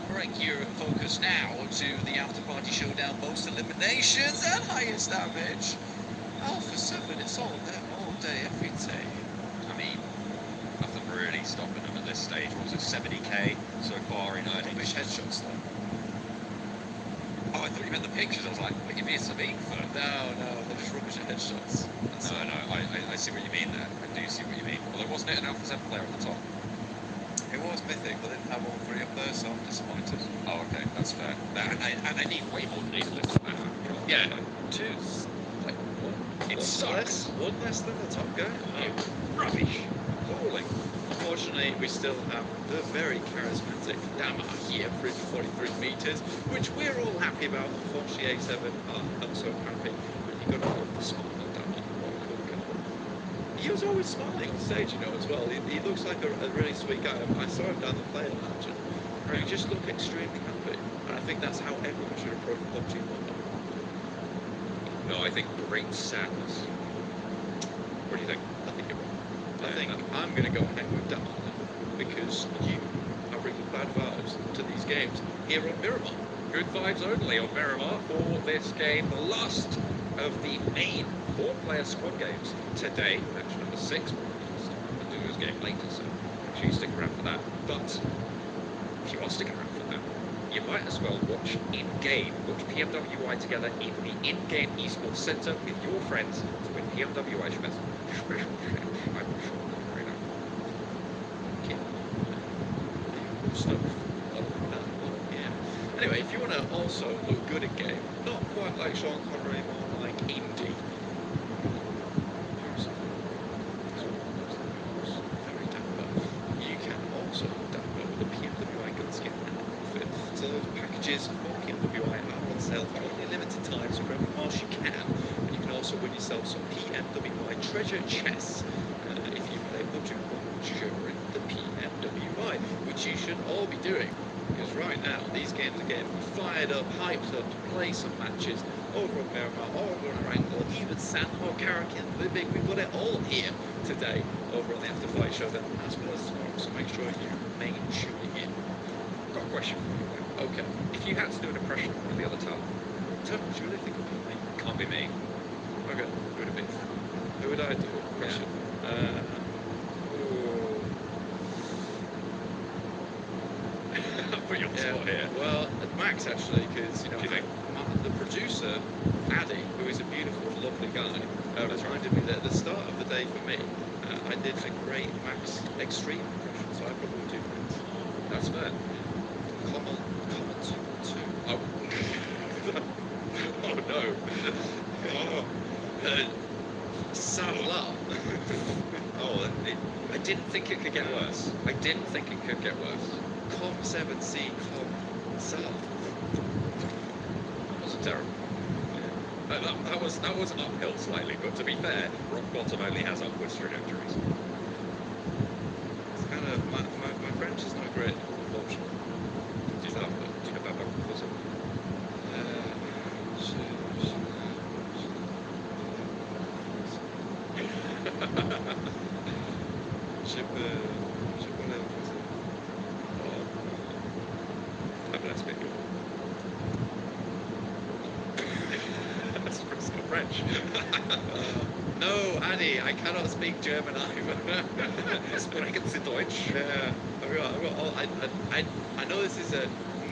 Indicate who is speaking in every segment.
Speaker 1: Bring your focus now to the after party showdown, most eliminations and highest damage. Alpha 7, it's all there all day, every day.
Speaker 2: I mean, nothing really stopping them at this stage. What was it, 70k so far in earnings?
Speaker 1: Rubbish headshots though.
Speaker 2: Oh, I thought you meant the pictures. I was like, what, give me some info.
Speaker 1: No, they're just rubbish at headshots.
Speaker 2: I see what you mean there. I do see what you mean. Although wasn't it an Alpha 7 player at the top?
Speaker 1: It was mythic, but they didn't have all three up there, so I'm disappointed.
Speaker 2: Oh, okay, that's fair. And they need way more than England. Yeah, two. Like, what? It sucks.
Speaker 3: One less than the top guy.
Speaker 2: Oh, rubbish. Appalling.
Speaker 3: Unfortunately, we still have the very charismatic Damar here, 343 meters, which we're all happy about. Unfortunately, A7 are not so happy. But you got all of the smile on Damar. What a cool guy. He was always smiling on stage, you know, as well. He looks like a really sweet guy. I saw him down the player lounge, and he just looked extremely happy. And I think that's how everyone should approach PUBG Mobile.
Speaker 2: No, I think great sadness. What do you think?
Speaker 3: I think you're wrong. I think I'm going to go ahead with Damar because you are bringing bad vibes to these games here on Miramar.
Speaker 2: Good vibes only on Miramar for this game, the last of the main 4-player squad games today. Match number 6. We'll do this game later, so make sure you stick around for that. But if you are sticking around for that, you might as well watch in-game, watch PMWI together in the in-game esports centre with your friends to win PMWI special
Speaker 3: Stuff. Yeah. Anyway, if you want to also look good in game, not quite like Sean Connery, more like indie. Very dapper. You can also download the PMWI gun skin outfit. So those packages for PMWI are on sale for only limited time, so grab them whilst you can. And you can also win yourself some PMWI treasure chests if you play PUBG during the PMWI, which you should all be doing. Because right now, these games are getting fired up, hyped up to play some matches over on Miramar, over on Wrangle, even Sandhog, Karakin, Livik. We've got it all here today over on the After Fight Showdown as well as tomorrow. So make sure you remain tuning in.
Speaker 2: I've got a question for you.
Speaker 3: Okay.
Speaker 2: If you had to do an impression of one of the other talent,
Speaker 3: Tell me, what you really think about me?
Speaker 2: can't be me.
Speaker 3: Okay.
Speaker 2: Who would it be?
Speaker 3: Who would I do? Question.
Speaker 2: Put you on the spot here.
Speaker 3: Well, Max actually, because you know,
Speaker 2: Do you think?
Speaker 3: the producer, Addy, who is a beautiful, lovely guy, reminded me that at the start of the day for me, I did a great Max Extreme impression, so I probably do Max.
Speaker 2: That's fair.
Speaker 3: Comment two.
Speaker 2: Oh. Oh no. Oh.
Speaker 3: Salah.
Speaker 2: Oh, I didn't think it could get worse. I didn't think it could get worse.
Speaker 3: Com7C Com Salah.
Speaker 2: That wasn't terrible. That was uphill slightly, but to be fair, rock bottom only has upwards trajectories.
Speaker 3: It's kind of my French is not great, unfortunately.
Speaker 2: Do you know that was it?
Speaker 3: Je peux l'imposer.
Speaker 2: How can I speak? That's not French.
Speaker 3: No, Addy, I cannot speak German either.
Speaker 2: Sprechen Sie Deutsch?
Speaker 3: Yeah, I know this is a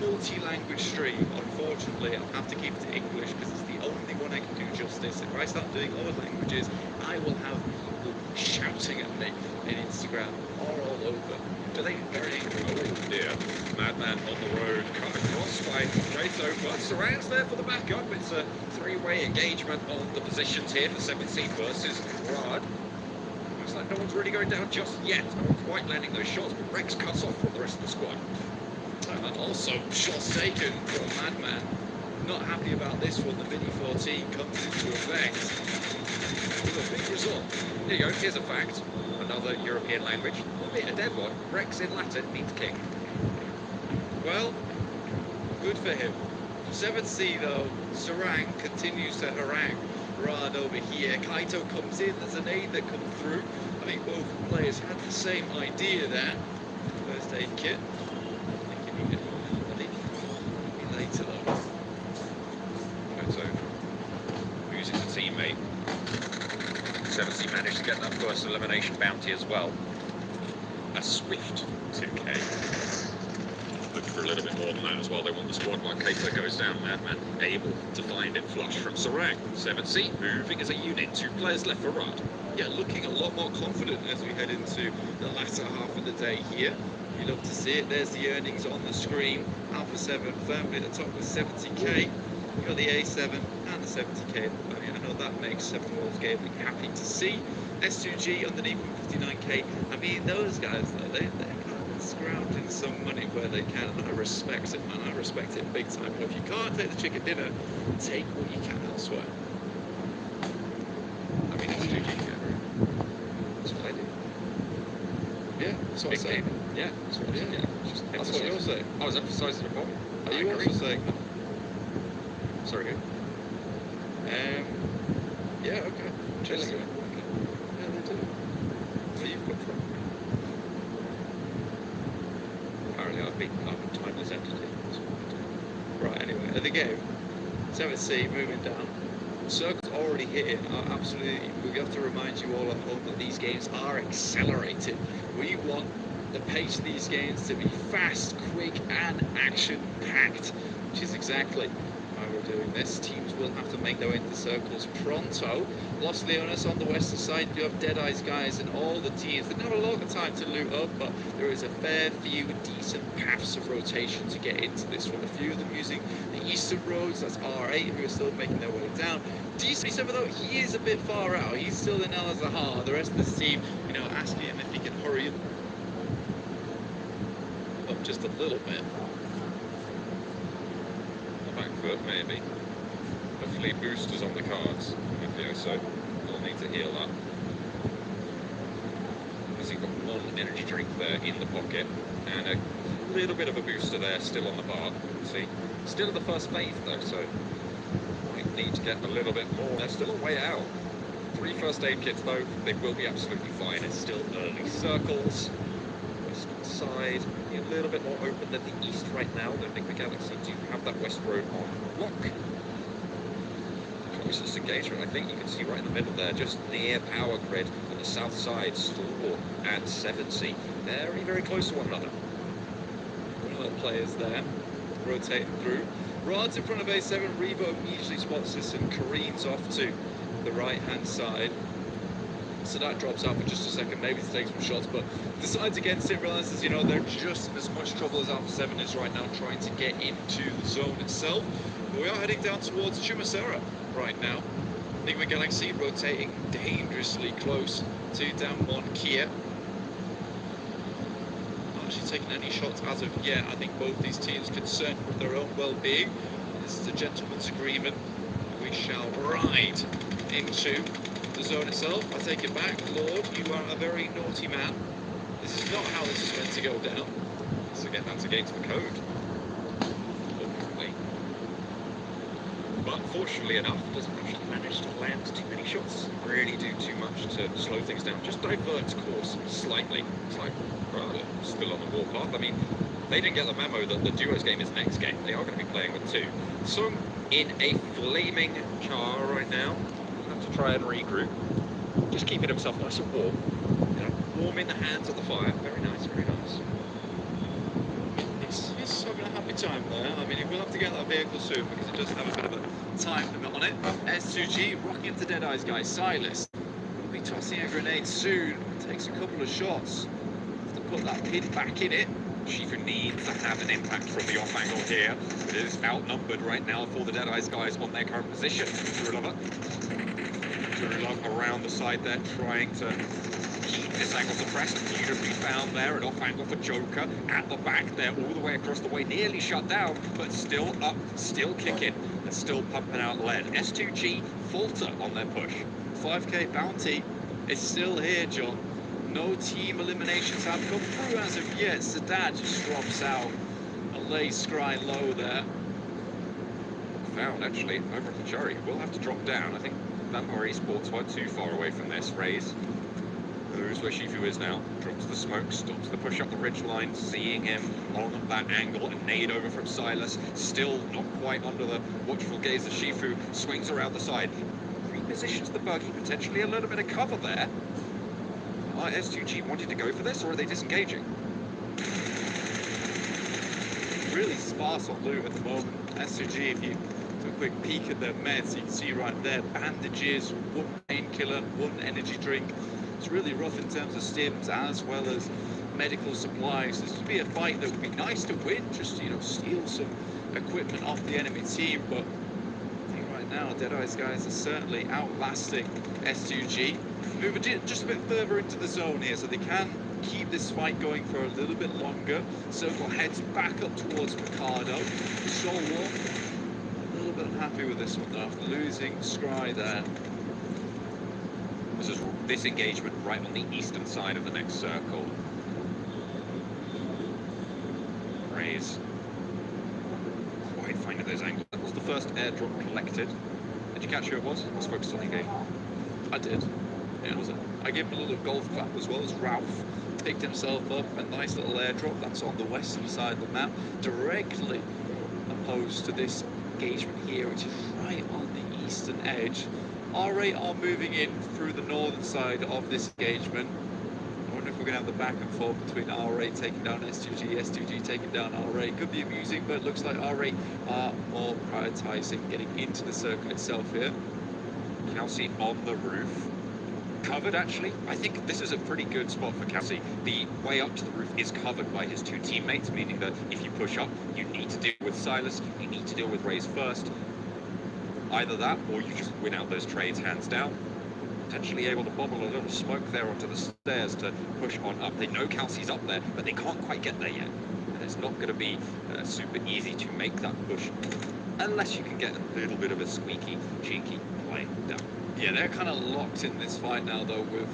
Speaker 3: multi-language stream. Unfortunately, I'll have to keep it to English because it's the only one I can do justice. If I start doing other languages, I will have people shouting at me in Instagram or all over.
Speaker 2: Do they very angry? Oh dear. Madman on the road, cut across by Jato, but Saran's there for the backup. It's a 3-way engagement on the positions here for 7C versus Rad. Looks like no one's really going down just yet. No one's quite landing those shots, but Rex cuts off from the rest of the squad.
Speaker 3: And also, shots taken from Madman. Not happy about this one. The Mini 14 comes into effect.
Speaker 2: With a big result. Here you go, here's a fact. Another European language, albeit a dead one. Rex in Latin means king.
Speaker 3: Well, good for him. 7C though, Sarang continues to harangue Rad over here. Kaito comes in, there's an aid that comes through. I think both players had the same idea there. First aid kit. I think you needed
Speaker 2: teammate. 7C managed to get that first elimination bounty as well. A swift 2K. Looking for a little bit more than that as well. They want the squad while Caper goes down. Madman able to find it flush from Sarang. 7C moving as a unit. 2 players left for Rod.
Speaker 3: Yeah, looking a lot more confident as we head into the latter half of the day here. You love to see it. There's the earnings on the screen. Alpha 7 firmly at the top with 70k. You've got the A7 and the 70k. I know that makes 7 Worlds Gaming happy to see. S2G underneath with 59k. I mean, those guys, though, they're kind of scrounging some money where they can. And I respect it, man. I respect it big time. But if you can't take the chicken dinner, take what you can elsewhere.
Speaker 2: I mean, S2G, that's what I do.
Speaker 3: Yeah, that's what I say.
Speaker 2: Yeah, that's what I say. Just
Speaker 3: That's what you're saying.
Speaker 2: I was emphasising the point.
Speaker 3: Are you also saying that?
Speaker 2: Sorry, who?
Speaker 3: Yeah, okay.
Speaker 2: Chelsea.
Speaker 3: Okay. Yeah, they do. Where you've come from?
Speaker 2: Apparently I'm a timeless entity.
Speaker 3: Right, anyway, at the game, 7C moving down. Circle's already hitting. Absolutely, we have to remind you all at home that these games are accelerated. We want the pace of these games to be fast, quick, and action-packed, which is exactly why we're doing this. Teams will have to make their way into circles pronto. Los Leones on the western side, you have Deadeye's guys and all the teams. They don't have a lot of time to loot up, but there is a fair few decent paths of rotation to get into this one. A few of them using the eastern roads, that's R8, who are still making their way down. DC7 though, he is a bit far out. He's still in El Azahar. The rest of this team, asking him if he can hurry up just a little bit.
Speaker 2: The back foot, maybe. Hopefully boosters on the cards. So we'll need to heal up. As you've got 1 energy drink there in the pocket and a little bit of a booster there still on the bar. See, still in the first phase though, so might need to get a little bit more. They're still a way out. 3 first aid kits though, they will be absolutely fine. It's still early circles. Western side, a little bit more open than the east right now. I don't think the Galaxy do have that west road on lock. Closest engagement, I think you can see right in the middle there, just near power grid on the south side, Stalwart and 7C. Very, very close to one another.
Speaker 3: Little players there, rotating through. Rod's in front of A7, Revo immediately spots this and careens off to the right-hand side. So that drops out for just a second, maybe to take some shots, but decides against it, realizes, they're just in as much trouble as Alpha 7 is right now, trying to get into the zone itself. But we are heading down towards Chumasera right now. Enigma Galaxy rotating dangerously close to down 1 Kia. Not actually taking any shots as of yet. I think both these teams concerned with their own well-being. This is a gentleman's agreement. We shall ride into the zone itself. I take it back, Lord, you are a very naughty man. This is not how this is meant to go down.
Speaker 2: So again, that's against the code. Ultimately. But fortunately enough, doesn't actually manage to land too many shots. Really do too much to slow things down. Just diverts course slightly. It's like, rather, still on the warpath. I mean, they didn't get the memo that the duos game is next game. They are going to be playing with 2. Sung in a flaming char right now. To try and regroup, just keeping himself nice and warm, warm in the hands of the fire. Very nice, very nice.
Speaker 3: He's having a happy time there. I mean, he will have to get that vehicle soon because it does have a bit of a time limit on it. S2G rocking into Deadeye's guy. Silas will be tossing a grenade soon. Takes a couple of shots. Have to put that pin back in it.
Speaker 2: Shifu needs to have an impact from the off angle here. It is outnumbered right now for the Deadeye's guys on their current position. Love around the side there, trying to keep this angle suppressed. Beautifully found there, an off angle for Joker at the back there, all the way across the way, nearly shut down, but still up, still kicking, and still pumping out lead. S2G falter on their push.
Speaker 3: 5k bounty is still here, John. No team eliminations have come through as of yet. Sadat just drops out and lays Scry low there.
Speaker 2: Found actually over at the Cherry. We'll have to drop down. I think Vampire Esports weren't too far away from this. Raise knows where Shifu is now. Drops the smoke, stops the push up the ridge line, seeing him on that angle. A nade over from Silas. Still not quite under the watchful gaze of Shifu. Swings around the side. positions the buggy, potentially a little bit of cover there. Are S2G wanting to go for this, or are they disengaging?
Speaker 3: Really sparse on loot at the moment. S2G, if you do a quick peek at their meds, you can see right there, bandages, one painkiller, one energy drink. It's really rough in terms of stims as well as medical supplies. This would be a fight that would be nice to win, just, you know, steal some equipment off the enemy team, but I think right now Deadeye's guys are certainly outlasting S2G. Moving just a bit further into the zone here so they can keep this fight going for a little bit longer. Circle heads back up towards Mikado. Stalwart a little bit unhappy with this one though, after losing Scry there.
Speaker 2: This is this engagement right on the eastern side of the next circle. Rays quite finding those angles. That was the first airdrop collected. Did you catch who it was? I was focused on the engagement.
Speaker 3: I did. Yeah, was it? I gave him a little golf clap as well as Ralph picked himself up a nice little airdrop. That's on the western side of the map, directly opposed to this engagement here, which is right on the eastern edge. R8 are moving in through the northern side of this engagement. I wonder if we're going to have the back and forth between R8 taking down S2G, S2G taking down R8. Could be amusing, but it looks like R8 are more prioritising getting into the circle itself here.
Speaker 2: Kelsey on the roof. Covered, actually. I think this is a pretty good spot for Kelsey. The way up to the roof is covered by his two teammates, meaning that if you push up, you need to deal with Silas, you need to deal with Rays first. Either that, or you just win out those trades hands down. Potentially able to bobble a little smoke there onto the stairs to push on up. They know Kelsey's up there, but they can't quite get there yet. And it's not going to be super easy to make that push, unless you can get a little bit of a squeaky, cheeky play down.
Speaker 3: Yeah, they're kind of locked in this fight now, though, with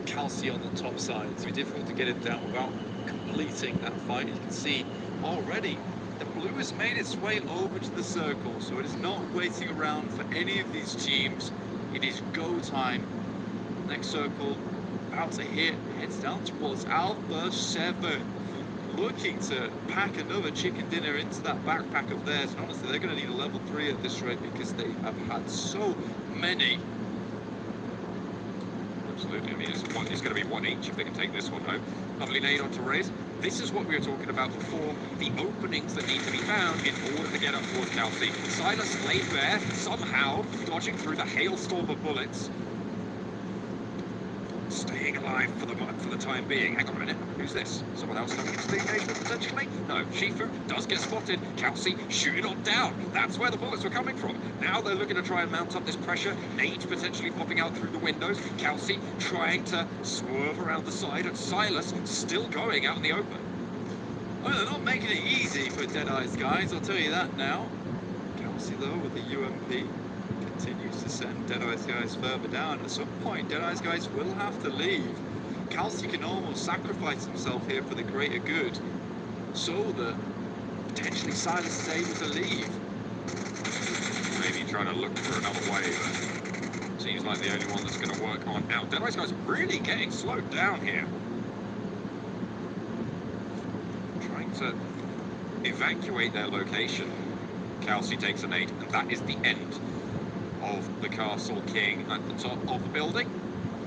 Speaker 3: Kelsey on the top side. It's going to be difficult to get it down without completing that fight. You can see already the blue has made its way over to the circle, so it is not waiting around for any of these teams. It is go time. Next circle, about to hit, heads down towards Alpha 7. Looking to pack another chicken dinner into that backpack of theirs. And honestly, they're going to need a level 3 at this rate because they have had so many.
Speaker 2: Absolutely. I mean, it's going to be one each if they can take this one home. Lovely nade onto Rays. This is what we were talking about before. The openings that need to be found in order to get up towards Kelsey. Silas laid bare, somehow dodging through the hailstorm of bullets. Staying alive for the time being. Hang on a minute. Who's this? Someone else coming into the engagement potentially? No. Shifu does get spotted. Kelsey shooting on down. That's where the bullets were coming from. Now they're looking to try and mount up this pressure. Nades potentially popping out through the windows. Kelsey trying to swerve around the side, and Silas still going out in the open.
Speaker 3: Well, they're not making it easy for Deadeye's guys, I'll tell you that now. Kelsey, though, with the UMP, continues to send Deadeye's guys further down. At some point, Deadeye's guys will have to leave. Kelsey can almost sacrifice himself here for the greater good, so that potentially Silas is able to leave.
Speaker 2: Maybe trying to look for another way, but seems like the only one that's going to work on out. Deadeye's guys really getting slowed down here. Trying to evacuate their location. Kelsey takes a nade, and that is the end of the Castle King at the top of the building.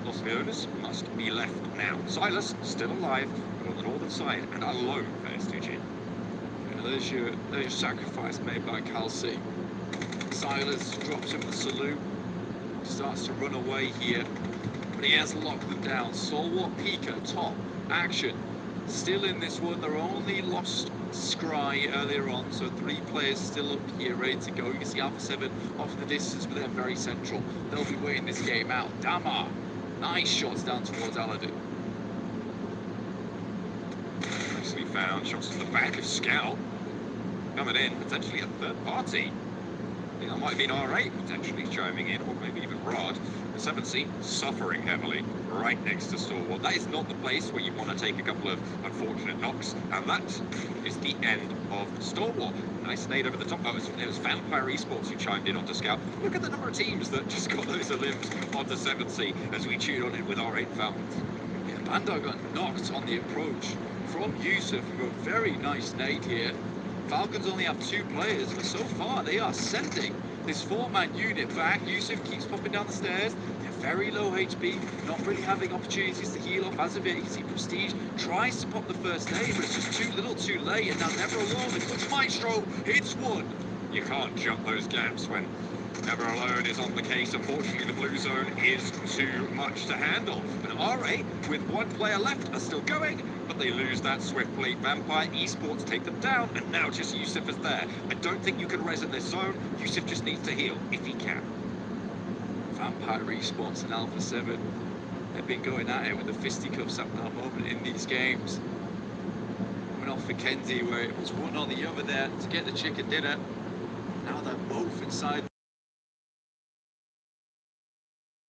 Speaker 2: Los Leones must be left now. Silas still alive, but on the northern side and alone for S2G.
Speaker 3: You know, there's your sacrifice made by Kelsey. Silas drops him the salute, starts to run away here, but he has locked them down. Stalwart Pika, top, action. Still in this one, they're only lost Scry earlier on, so 3 players still up here ready to go. You can see Alpha 7 off in the distance, but they're very central. They'll be waiting this game out. Damar, nice shots down towards Aladu.
Speaker 2: Nicely found, shots in the back of Scout. Coming in, potentially a third party. I think that might have been R8 potentially chiming in, or maybe even Rod. The 7C suffering heavily right next to Stalwart. That is not the place where you want to take a couple of unfortunate knocks, and that is the end of Stalwart. Nice nade over the top. Oh, it was Vampire Esports who chimed in onto Scout. Look at the number of teams that just got those limbs onto 7C as we chewed on it with R8 Falcons.
Speaker 3: Yeah, Bando got knocked on the approach from Yusuf, who got a very nice nade here. Falcons only have 2 players, but so far they are sending
Speaker 4: this four-man unit back. Yusuf keeps popping down the stairs. They're very low HP, not really having opportunities to heal off as of yet. You can see Prestige tries to pop the first aid, but it's just too little too late, and now Never Alone, the comes Maestro, hits one.
Speaker 2: You can't jump those gaps when Never Alone is on the case. Unfortunately, the blue zone is too much to handle. And RA, with one player left, are still going, but they lose that swiftly. Vampire Esports take them down, and now just Yusuf is there. I don't think you can res in this zone. Yusuf just needs to heal, if he can.
Speaker 4: Vampire Esports and Alpha 7, they've been going at it with the fisticuffs at that moment in these games. Coming off for Kenzie, where it was one or the other there to get the chicken dinner. Now they're both inside